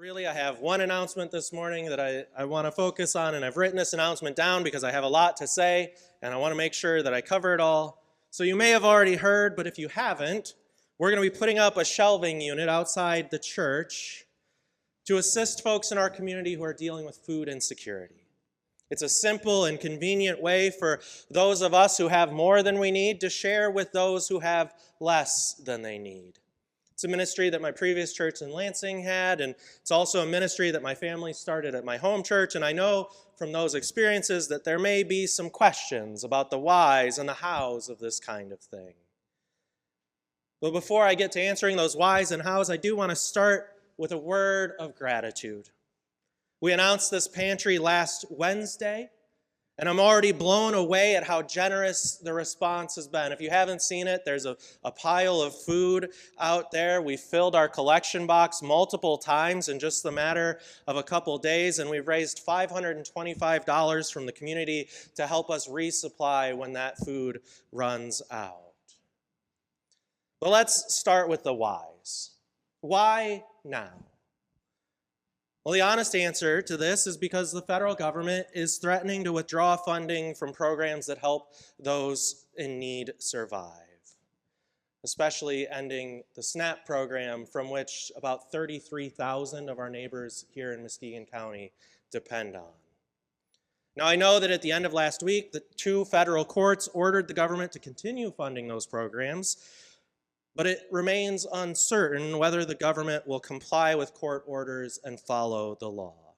really. I have one announcement this morning that I want to focus on, and I've written this announcement down because I have a lot to say, and I want to make sure that I cover it all. So you may have already heard, but if you haven't, we're going to be putting up a shelving unit outside the church to assist folks in our community who are dealing with food insecurity. It's a simple and convenient way for those of us who have more than we need to share with those who have less than they need. It's a ministry that my previous church in Lansing had, and it's also a ministry that my family started at my home church, and I know from those experiences that there may be some questions about the whys and the hows of this kind of thing. But before I get to answering those whys and hows, I do want to start with a word of gratitude. We announced this pantry last Wednesday, and I'm already blown away at how generous the response has been. If you haven't seen it, there's a pile of food out there. We filled our collection box multiple times in just the matter of a couple days, and we've raised $525 from the community to help us resupply when that food runs out. But let's start with the whys. Why now? Well, the honest answer to this is because the federal government is threatening to withdraw funding from programs that help those in need survive, especially ending the SNAP program, from which about 33,000 of our neighbors here in Muskegon County depend on. Now, I know that at the end of last week, the two federal courts ordered the government to continue funding those programs, but it remains uncertain whether the government will comply with court orders and follow the law.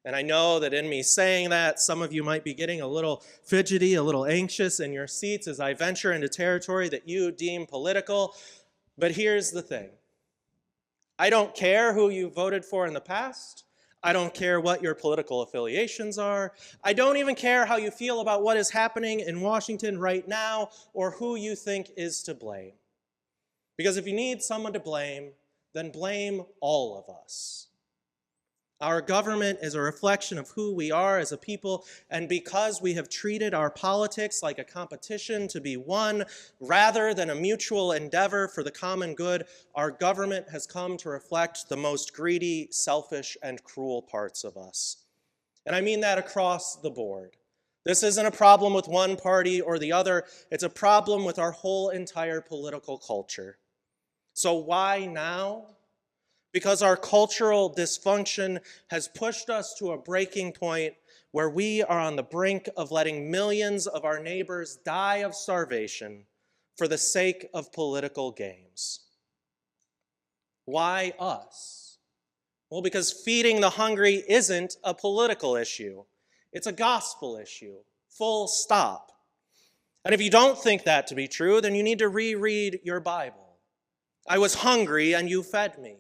And I know that in me saying that, some of you might be getting a little fidgety, a little anxious in your seats as I venture into territory that you deem political. But here's the thing. I don't care who you voted for in the past. I don't care what your political affiliations are. I don't even care how you feel about what is happening in Washington right now or who you think is to blame. Because if you need someone to blame, then blame all of us. Our government is a reflection of who we are as a people, and because we have treated our politics like a competition to be won rather than a mutual endeavor for the common good, our government has come to reflect the most greedy, selfish, and cruel parts of us. And I mean that across the board. This isn't a problem with one party or the other. It's a problem with our whole entire political culture. So why now? Because our cultural dysfunction has pushed us to a breaking point where we are on the brink of letting millions of our neighbors die of starvation for the sake of political games. Why us? Well, because feeding the hungry isn't a political issue. It's a gospel issue, full stop. And if you don't think that to be true, then you need to reread your Bible. I was hungry and you fed me.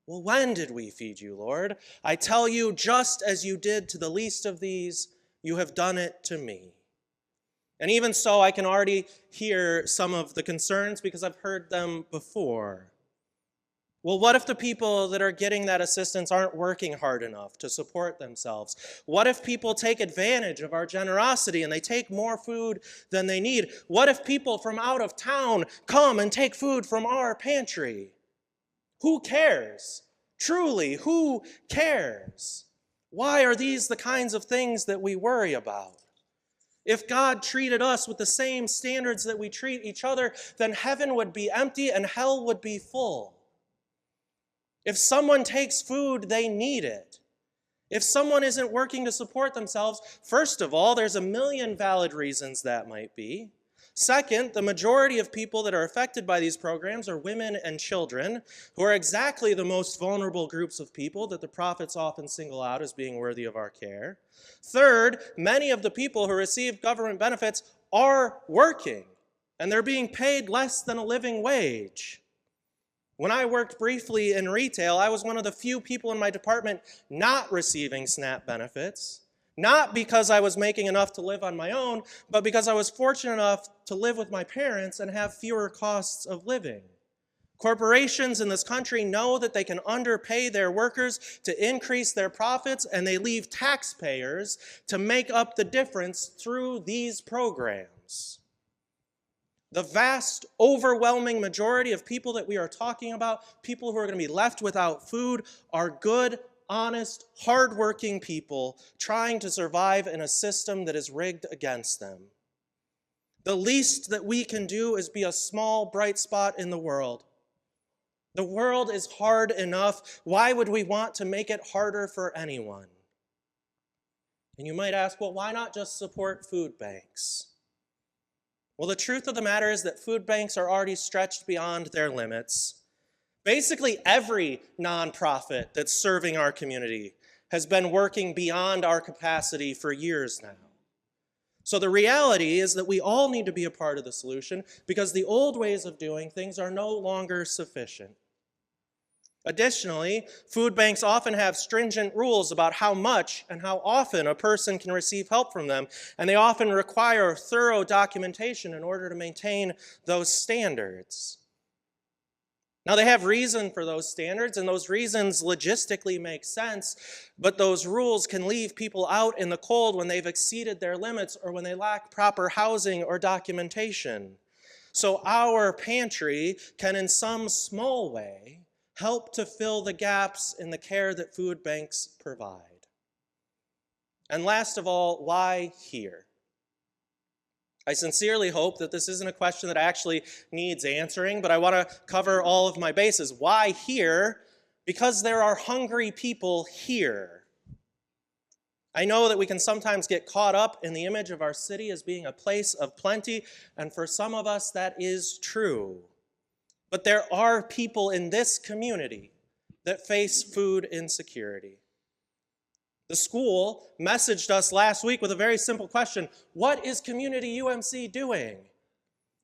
Well, when did we feed you, Lord? I tell you, just as you did to the least of these, you have done it to me. And even so, I can already hear some of the concerns because I've heard them before. Well, what if the people that are getting that assistance aren't working hard enough to support themselves? What if people take advantage of our generosity and they take more food than they need? What if people from out of town come and take food from our pantry? Who cares? Truly, who cares? Why are these the kinds of things that we worry about? If God treated us with the same standards that we treat each other, then heaven would be empty and hell would be full. If someone takes food, they need it. If someone isn't working to support themselves, first of all, there's a million valid reasons that might be. Second, the majority of people that are affected by these programs are women and children, who are exactly the most vulnerable groups of people that the prophets often single out as being worthy of our care. Third, many of the people who receive government benefits are working, and they're being paid less than a living wage. When I worked briefly in retail, I was one of the few people in my department not receiving SNAP benefits, not because I was making enough to live on my own, but because I was fortunate enough to live with my parents and have fewer costs of living. Corporations in this country know that they can underpay their workers to increase their profits, and they leave taxpayers to make up the difference through these programs. The vast, overwhelming majority of people that we are talking about, people who are going to be left without food, are good, honest, hardworking people trying to survive in a system that is rigged against them. The least that we can do is be a small, bright spot in the world. The world is hard enough. Why would we want to make it harder for anyone? And you might ask, well, why not just support food banks? Well, the truth of the matter is that food banks are already stretched beyond their limits. Basically, every nonprofit that's serving our community has been working beyond our capacity for years now. So the reality is that we all need to be a part of the solution because the old ways of doing things are no longer sufficient. Additionally, food banks often have stringent rules about how much and how often a person can receive help from them, and they often require thorough documentation in order to maintain those standards. Now, they have reason for those standards, and those reasons logistically make sense, but those rules can leave people out in the cold when they've exceeded their limits or when they lack proper housing or documentation. So our pantry can, in some small way, help to fill the gaps in the care that food banks provide. And last of all, why here? I sincerely hope that this isn't a question that actually needs answering, but I want to cover all of my bases. Why here? Because there are hungry people here. I know that we can sometimes get caught up in the image of our city as being a place of plenty, and for some of us that is true. But there are people in this community that face food insecurity. The school messaged us last week with a very simple question. What is Community UMC doing?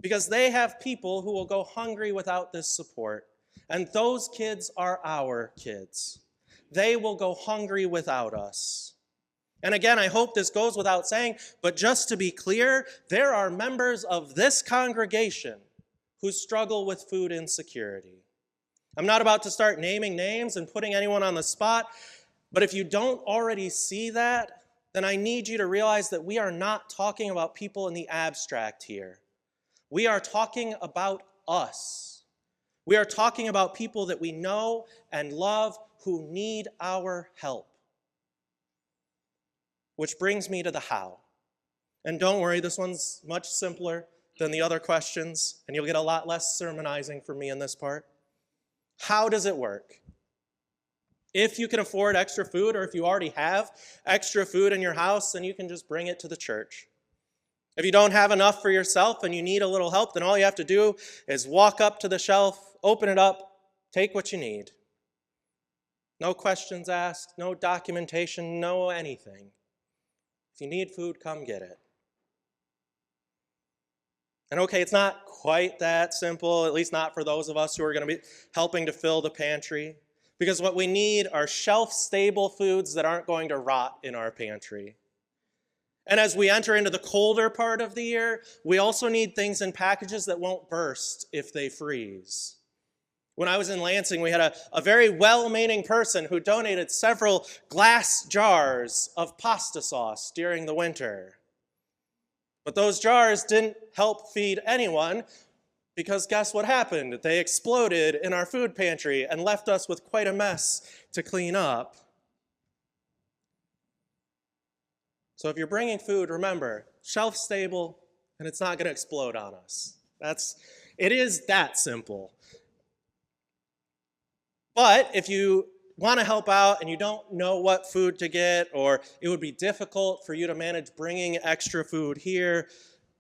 Because they have people who will go hungry without this support. And those kids are our kids. They will go hungry without us. And again, I hope this goes without saying, but just to be clear, there are members of this congregation who struggle with food insecurity. I'm not about to start naming names and putting anyone on the spot, but if you don't already see that, then I need you to realize that we are not talking about people in the abstract here. We are talking about us. We are talking about people that we know and love who need our help. Which brings me to the how. And don't worry, this one's much simpler than the other questions, and you'll get a lot less sermonizing from me in this part. How does it work? If you can afford extra food, or if you already have extra food in your house, then you can just bring it to the church. If you don't have enough for yourself and you need a little help, then all you have to do is walk up to the shelf, open it up, take what you need. No questions asked, no documentation, no anything. If you need food, come get it. And okay, it's not quite that simple, at least not for those of us who are going to be helping to fill the pantry. Because what we need are shelf-stable foods that aren't going to rot in our pantry. And as we enter into the colder part of the year, we also need things in packages that won't burst if they freeze. When I was in Lansing, we had a very well-meaning person who donated several glass jars of pasta sauce during the winter. But those jars didn't help feed anyone, because guess what happened? They exploded in our food pantry and left us with quite a mess to clean up. So if you're bringing food, remember, shelf stable, and it's not going to explode on us. It is that simple. But if you want to help out and you don't know what food to get, or it would be difficult for you to manage bringing extra food here,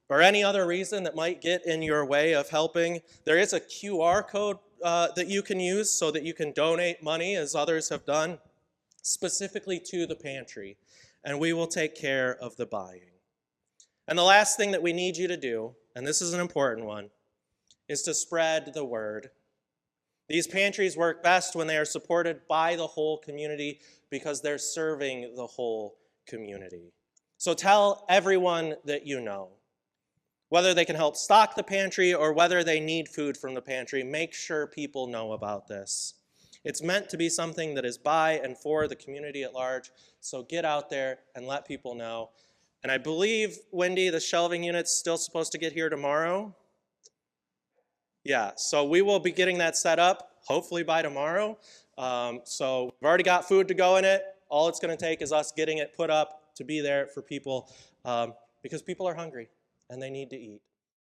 or any other reason that might get in your way of helping, there is a QR code that you can use so that you can donate money, as others have done, specifically to the pantry. And we will take care of the buying. And the last thing that we need you to do, and this is an important one, is to spread the word. These pantries work best when they are supported by the whole community because they're serving the whole community. So tell everyone that you know. Whether they can help stock the pantry or whether they need food from the pantry, make sure people know about this. It's meant to be something that is by and for the community at large, so get out there and let people know. And I believe, Wendy, the shelving unit's still supposed to get here tomorrow. Yeah, so we will be getting that set up, hopefully by tomorrow. So we've already got food to go in it. All it's going to take is us getting it put up to be there for people because people are hungry and they need to eat.